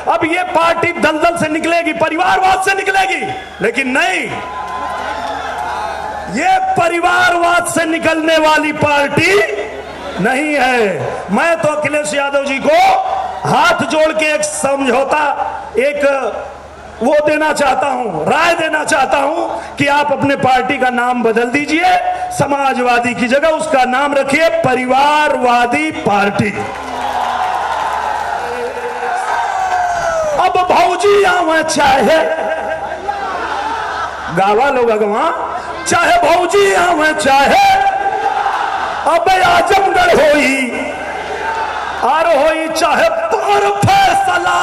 अब ये पार्टी दलदल से निकलेगी, परिवारवाद से निकलेगी, लेकिन नहीं, ये परिवारवाद से निकलने वाली पार्टी नहीं है। मैं तो अखिलेश यादव जी को हाथ जोड़ के एक समझौता, एक वो देना चाहता हूं, राय देना चाहता हूं कि आप अपने पार्टी का नाम बदल दीजिए, समाजवादी की जगह उसका नाम रखिए परिवारवादी पार्टी। अब भौजी आवे चाहे गावा लोग अगवा, चाहे भौजी आवे चाहे अब आजमगढ़ होई और होई चाहे पर फैसला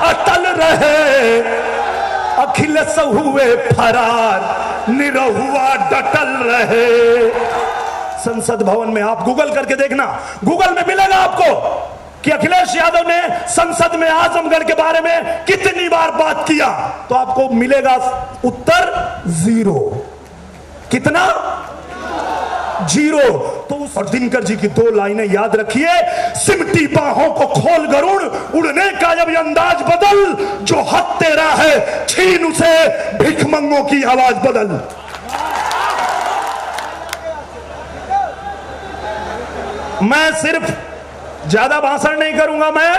अटल रहे, अखिलेश हुए फरार निरहुआ डटल रहे। संसद भवन में आप गूगल करके देखना, गूगल में मिलेगा आपको कि अखिलेश यादव ने संसद में आजमगढ़ के बारे में कितनी बार बात किया, तो आपको मिलेगा उत्तर 0। कितना? 0। तो उस दिनकर जी की 2 लाइनें याद रखिए, सिमटी बाहों को खोल गरुड़, उड़ने का जब अंदाज बदल, जो हद तेरा है छीन उसे, भिखमंगों की आवाज बदल। मैं सिर्फ ज्यादा भाषण नहीं करूंगा, मैं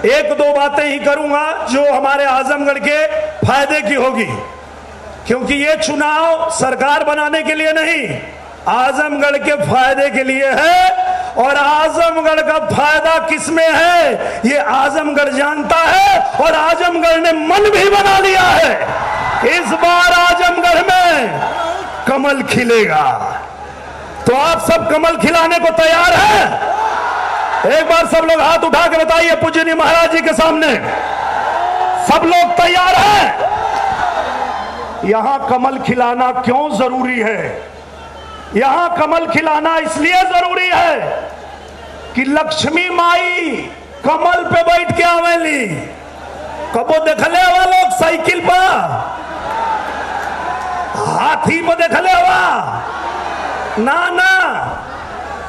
1-2 बातें ही करूंगा जो हमारे आजमगढ़ के फायदे की होगी, क्योंकि ये चुनाव सरकार बनाने के लिए नहीं, आजमगढ़ के फायदे के लिए है। और आजमगढ़ का फायदा किसमें है ये आजमगढ़ जानता है, और आजमगढ़ ने मन भी बना लिया है, इस बार आजमगढ़ में कमल खिलेगा। तो आप सब कमल खिलाने को तैयार हैं? एक बार सब लोग हाथ उठा के बताइए पूजनीय महाराज जी के सामने, सब लोग तैयार हैं? यहां कमल खिलाना क्यों जरूरी है? यहां कमल खिलाना इसलिए जरूरी है कि लक्ष्मी माई कमल पे बैठ के आवेली। कबो देखले हुआ लोग साइकिल पर, हाथी पे देखले हुआ ना ना,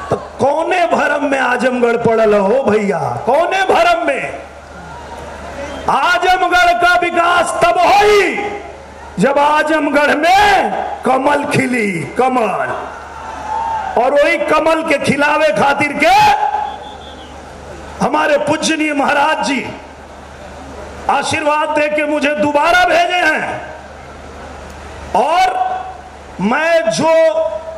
तो कौने भरम में आजमगढ़ पड़ल हो भैया, कौने भरम में? आजमगढ़ का विकास तब होई जब आजमगढ़ में कमल खिली, कमल। और वही कमल के खिलावे खातिर के हमारे पूजनीय महाराज जी आशीर्वाद दे के मुझे दोबारा भेजे हैं। और मैं जो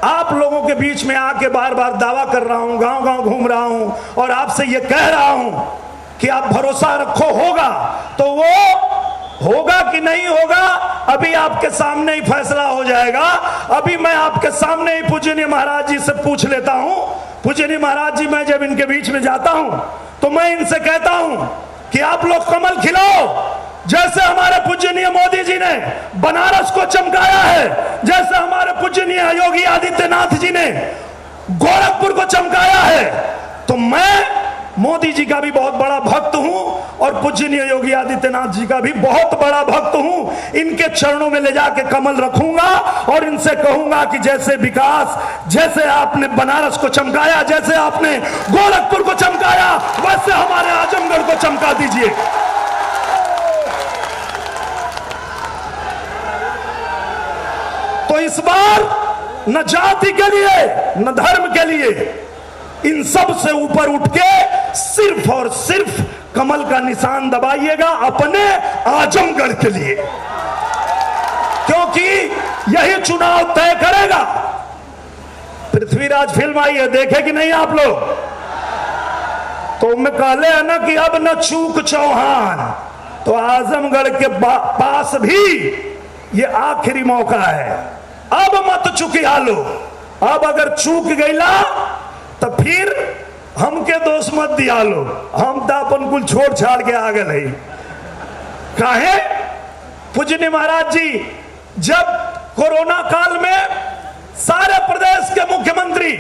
आप लोगों के बीच में आके बार बार दावा कर रहा हूं, गांव गांव घूम रहा हूं और आपसे ये कह रहा हूं कि आप भरोसा रखो होगा, तो वो होगा कि नहीं होगा अभी आपके सामने ही फैसला हो जाएगा। अभी मैं आपके सामने ही पूजनीय महाराज जी से पूछ लेता हूं। पूजनीय महाराज जी, मैं जब इनके बीच में जाता हूं तो मैं इनसे कहता हूं कि आप लोग कमल खिलाओ, जैसे हमारे पूजनीय मोदी जी ने बनारस को चमकाया है, जैसे हमारे पूजनीय योगी आदित्यनाथ जी ने गोरखपुर को चमकाया है। तो मैं मोदी जी का भी बहुत बड़ा भक्त हूं और पूजनीय योगी आदित्यनाथ जी का भी बहुत बड़ा भक्त हूं। इनके चरणों में ले जाके कमल रखूंगा और इनसे कहूंगा कि जैसे विकास, जैसे आपने बनारस को चमकाया, जैसे आपने गोरखपुर को चमकाया, वैसे हमारे आजमगढ़ को चमका दीजिए। तो इस बार न जाति के लिए न धर्म के लिए, इन सब से ऊपर उठ के सिर्फ और सिर्फ कमल का निशान दबाइएगा अपने आजमगढ़ के लिए, क्योंकि यही चुनाव तय करेगा। पृथ्वीराज फिल्म आई है, देखे कि नहीं आप लोग? तो मैं कहले है ना कि अब न चूक चौहान, तो आजमगढ़ के पास भी ये आखिरी मौका है, अब मत चुकिया लो। अब अगर चूक गईला तो फिर हमके दोष मत दिया लो, हम तो अपन कुल छोड़ छाड़ के आ गए। काहे? पूजनीय महाराज जी जब कोरोना काल में सारे प्रदेश के मुख्यमंत्री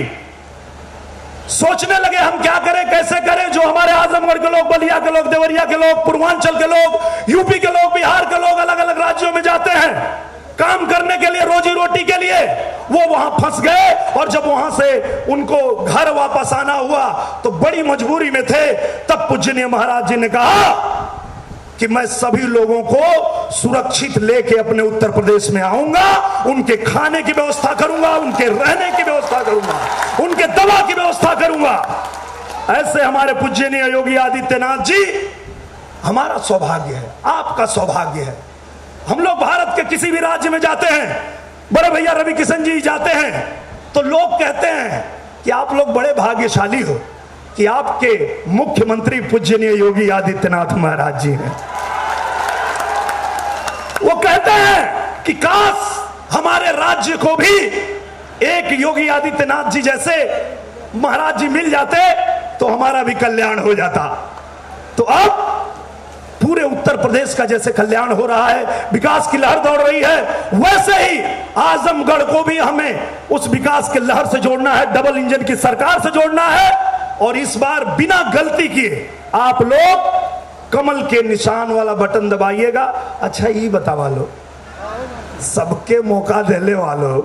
सोचने लगे हम क्या करें, कैसे करें, जो हमारे आजमगढ़ के लोग, बलिया के लोग, देवरिया के लोग, पूर्वांचल के लोग, यूपी के लोग, बिहार के लोग अलग अलग राज्यों में जाते हैं काम करने के लिए, रोजी रोटी के लिए, वो वहां फंस गए। और जब वहां से उनको घर वापस आना हुआ तो बड़ी मजबूरी में थे। तब पूजनीय महाराज जी ने कहा कि मैं सभी लोगों को सुरक्षित लेके अपने उत्तर प्रदेश में आऊंगा, उनके खाने की व्यवस्था करूंगा, उनके रहने की व्यवस्था करूंगा, उनके दवा की व्यवस्था करूंगा। ऐसे हमारे पूज्यनीय योगी आदित्यनाथ जी, हमारा सौभाग्य है, आपका सौभाग्य है। हम लोग भारत के किसी भी राज्य में जाते हैं, बड़े भैया रवि किशन जी जाते हैं, तो लोग कहते हैं कि आप लोग बड़े भाग्यशाली हो कि आपके मुख्यमंत्री पूज्यनीय योगी आदित्यनाथ महाराज जी हैं। वो कहते हैं कि काश हमारे राज्य को भी एक योगी आदित्यनाथ जी जैसे महाराज जी मिल जाते तो हमारा भी कल्याण हो जाता। तो अब पूरे उत्तर प्रदेश का जैसे कल्याण हो रहा है, विकास की लहर दौड़ रही है, वैसे ही आजमगढ़ को भी हमें उस विकास की लहर से जोड़ना है, डबल इंजन की सरकार से जोड़ना है। और इस बार बिना गलती किए आप लोग कमल के निशान वाला बटन दबाइएगा। अच्छा ये बतावा लो, सबके मौका देने वालों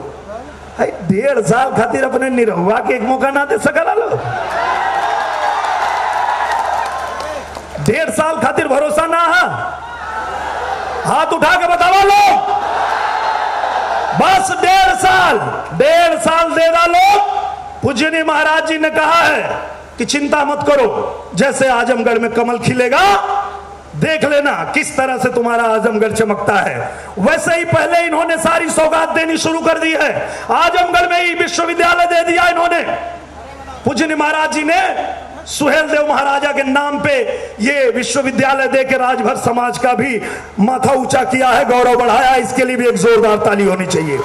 1.5 साल खातिर अपने निरहुआ के एक मौका ना दे सकला लो। 1.5 साल खातिर भरोसा ना है, हाथ उठा के बतावा लो। बस 1.5 साल दे डालो। पूज्यनीय महाराज जी ने कहा है कि चिंता मत करो, जैसे आजमगढ़ में कमल खिलेगा देख लेना किस तरह से तुम्हारा आजमगढ़ चमकता है। वैसे ही पहले इन्होंने सारी सौगात देनी शुरू कर दी है। आजमगढ़ में ही विश्वविद्यालय दे दिया इन्होंने। पूज्यनीय महाराज जी ने सुहेल देव महाराजा के नाम पे ये विश्वविद्यालय दे के राजभर समाज का भी माथा ऊंचा किया है, गौरव बढ़ाया। इसके लिए भी एक जोरदार ताली होनी चाहिए,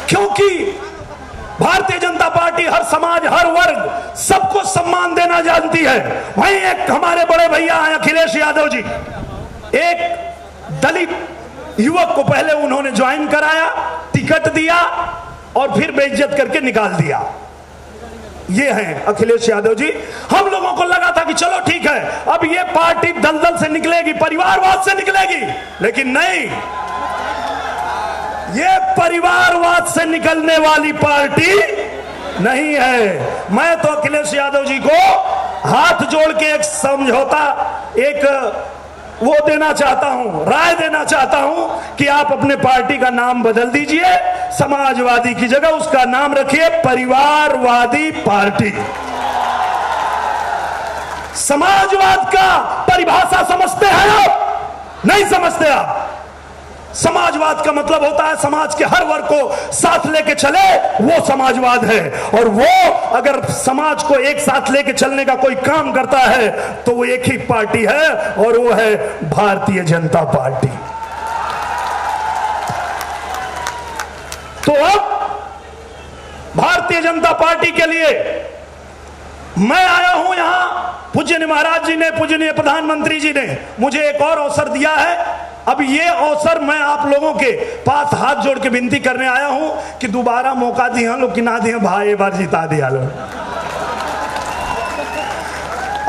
क्योंकि भारतीय जनता पार्टी हर समाज, हर वर्ग, सबको सम्मान देना जानती है। वहीं एक हमारे बड़े भैया हैं अखिलेश यादव जी, एक दलित युवक को पहले उन्होंने ज्वाइन कराया, टिकट दिया और फिर बेइज्जत करके निकाल दिया। ये हैं अखिलेश यादव जी। हम लोगों को लगा था कि चलो ठीक है, अब ये पार्टी दलदल से निकलेगी, परिवारवाद से निकलेगी, लेकिन नहीं, ये परिवारवाद से निकलने वाली पार्टी नहीं है। मैं तो अखिलेश यादव जी को हाथ जोड़ के एक समझौता, एक वो देना चाहता हूं, राय देना चाहता हूं कि आप अपने पार्टी का नाम बदल दीजिए, समाजवादी की जगह उसका नाम रखिए परिवारवादी पार्टी। समाजवाद का परिभाषा समझते हैं आप? नहीं समझते आप। समाजवाद का मतलब होता है समाज के हर वर्ग को साथ लेके चले, वो समाजवाद है। और वो अगर समाज को एक साथ लेके चलने का कोई काम करता है तो वो एक ही पार्टी है, और वो है भारतीय जनता पार्टी। तो अब भारतीय जनता पार्टी के लिए मैं आया हूं यहां। पूज्यनीय महाराज जी ने, पूज्यनीय प्रधानमंत्री जी ने मुझे एक और अवसर दिया है। अब ये अवसर मैं आप लोगों के पास हाथ जोड़ के विनती करने आया हूं कि दोबारा मौका दिया लोग कि ना दिया भाई, एक बार जिता दिया लो।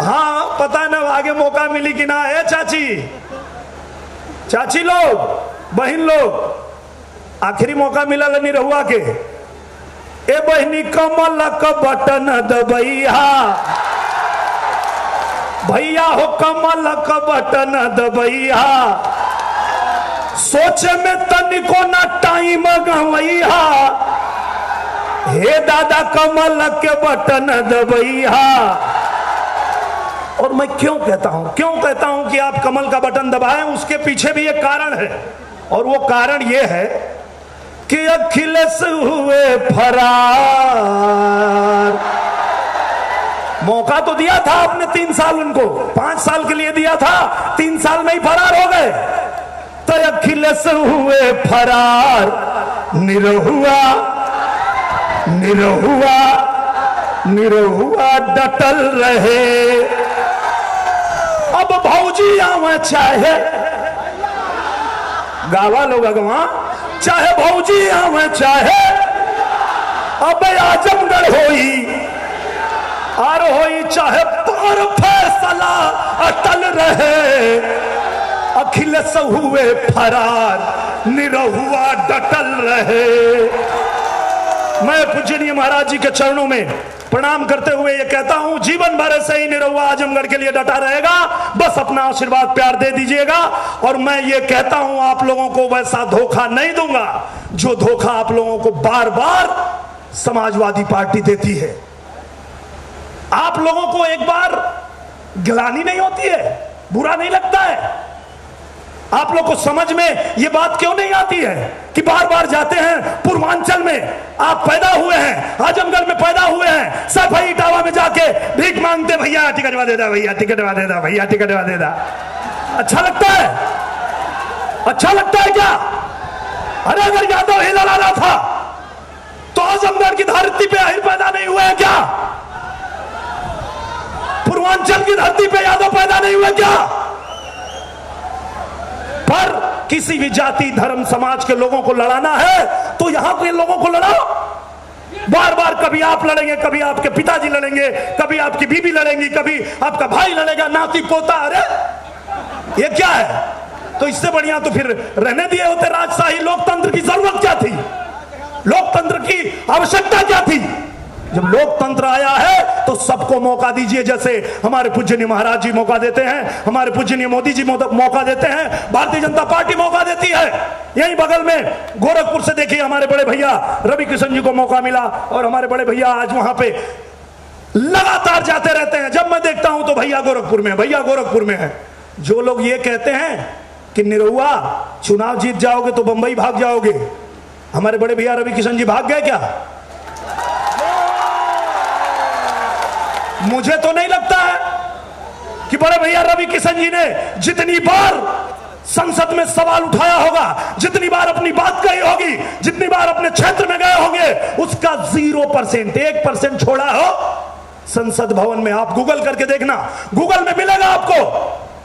हाँ पता न आगे मौका मिली कि ना है। चाची लोग, बहन लोग, आखिरी मौका मिला नहीं रहुआ के। ए बहनी कमल का बटन दबैया, भैया हो कमल का बटन दबैया, सोचे में तनिको ना टाइम गवैया, हे दादा कमल के बटन दबैया। और मैं क्यों कहता हूं कि आप कमल का बटन दबाएं, उसके पीछे भी एक कारण है। और वो कारण ये है कि अखिलेश हुए फरार। मौका तो दिया था आपने 3 साल, उनको 5 साल के लिए दिया था, 3 साल में ही फरार हो गए। तो अखिलेश हुए फरार, निरहुआ निरहुआ निरहुआ डटल रहे। अब भौजी आवा चाहे गावा लोग अगवा, चाहे भौजी आवा चाहे, अब आजमगढ़ होई और होई चाहे पर फैसला अटल रहे। अखिलेश हुए फरार, निरहुआ डटल रहे। मैं पूजनीय महाराज जी के चरणों में प्रणाम करते हुए ये कहता हूं, जीवन भर से ही निरहुआ आजमगढ़ के लिए डटा रहेगा, बस अपना आशीर्वाद प्यार दे दीजिएगा। और मैं ये कहता हूं, आप लोगों को वैसा धोखा नहीं दूंगा जो धोखा आप लोगों को बार बार समाजवादी पार्टी देती है। आप लोगों को एक बार गिलानी नहीं होती है, बुरा नहीं लगता है? आप लोग को समझ में ये बात क्यों नहीं आती है कि बार बार जाते हैं पूर्वांचल में, आप पैदा हुए हैं, आजमगढ़ में पैदा हुए हैं, सफाई इटावा में जाके भीख मांगते, भैया टिकटवा दे दा, भैया टिकटवा दे दा, भैया टिकटवा दे दा। अच्छा लगता है? अच्छा लगता है क्या? अरे अगर यादव ही लड़ाना था तो आजमगढ़ की धरती पे आहिर पैदा नहीं हुए हैं क्या? पूर्वांचल की धरती पे यादव पैदा नहीं हुए क्या? पर किसी भी जाति धर्म समाज के लोगों को लड़ाना है तो यहां के लोगों को लड़ाओ। बार बार कभी आप लड़ेंगे, कभी आपके पिताजी लड़ेंगे, कभी आपकी बीबी लड़ेंगी, कभी आपका भाई लड़ेगा, नाती पोता। अरे ये क्या है? तो इससे बढ़िया तो फिर रहने दिए होते राजशाही। लोकतंत्र की जरूरत क्या थी? लोकतंत्र की आवश्यकता क्या थी? जब लोकतंत्र आया है तो सबको मौका दीजिए। जैसे हमारे पूज्यनीय महाराज जी मौका देते हैं, हमारे पूज्यनीय मोदी जी मौका देते हैं, भारतीय जनता पार्टी मौका देती है। यही बगल में गोरखपुर से देखिए, हमारे बड़े भैया रवि किशन जी को मौका मिला और हमारे बड़े भैया आज वहां पे लगातार जाते रहते हैं। जब मैं देखता हूं तो भैया गोरखपुर में, भैया गोरखपुर में है। जो लोग ये कहते हैं कि निरहुआ चुनाव जीत जाओगे तो बंबई भाग जाओगे, हमारे बड़े भैया रवि किशन जी भाग गए क्या? मुझे तो नहीं लगता है कि बड़े भैया रवि किशन जी ने जितनी बार संसद में सवाल उठाया होगा, जितनी बार अपनी बात कही होगी, जितनी बार अपने क्षेत्र में गए होंगे, उसका 0%, 1% छोड़ा हो संसद भवन में। आप गूगल करके देखना, गूगल में मिलेगा आपको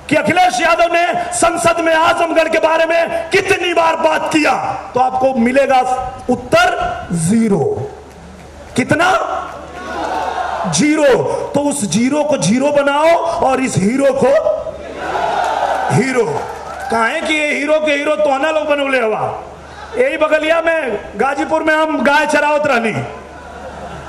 कि अखिलेश यादव ने संसद में आजमगढ़ के बारे में कितनी बार बात किया, तो आपको मिलेगा उत्तर 0। कितना? 0। तो उस 0 को 0 बनाओ और इस हीरो को हीरो। काहे कि ये हीरो के हीरो तोहना लोग बनौले हवा। यही बगलिया में गाजीपुर में हम गाय चरावत रहनी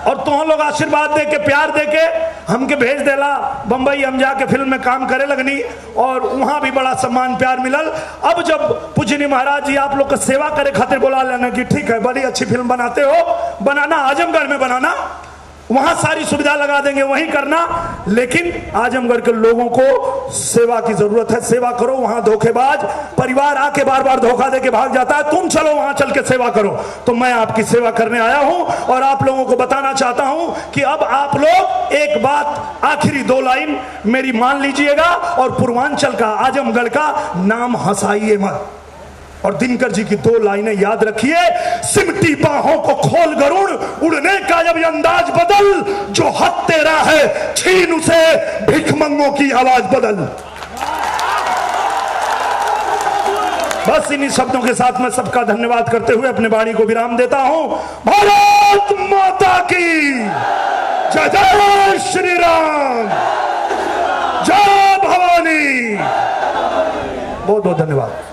और तोहन लोग आशीर्वाद दे के, प्यार दे के हमके भेज देला बंबई। हम जाके फिल्म में काम करे लगनी और वहां भी बड़ा सम्मान प्यार मिलल। अब जब पूजनीय महाराज जी आप लोग का सेवा करे खातिर बुला लेना कि ठीक है, बड़ी अच्छी फिल्म बनाते हो, बनाना आजमगढ़ में बनाना, वहां सारी सुविधा लगा देंगे, वहीं करना। लेकिन आजमगढ़ के लोगों को सेवा की जरूरत है, सेवा करो। वहां धोखेबाज परिवार आके बार बार धोखा देके भाग जाता है, तुम चलो वहां चल के सेवा करो। तो मैं आपकी सेवा करने आया हूं और आप लोगों को बताना चाहता हूं कि अब आप लोग एक बात, आखिरी 2 लाइन मेरी मान लीजिएगा और पूर्वांचल का, आजमगढ़ का नाम हंसाइए मत। और दिनकर जी की 2 लाइनें याद रखिए, सिमटी बाहों को खोल गरुड़, उड़ने का जब अंदाज बदल, जो हद तेरा है छीन उसे, भिखमंगों की आवाज बदल। बस इन्हीं शब्दों के साथ मैं सबका धन्यवाद करते हुए अपने वाणी को विराम देता हूं। भारत माता की जय, जय श्री राम, जय भवानी। बहुत बहुत धन्यवाद।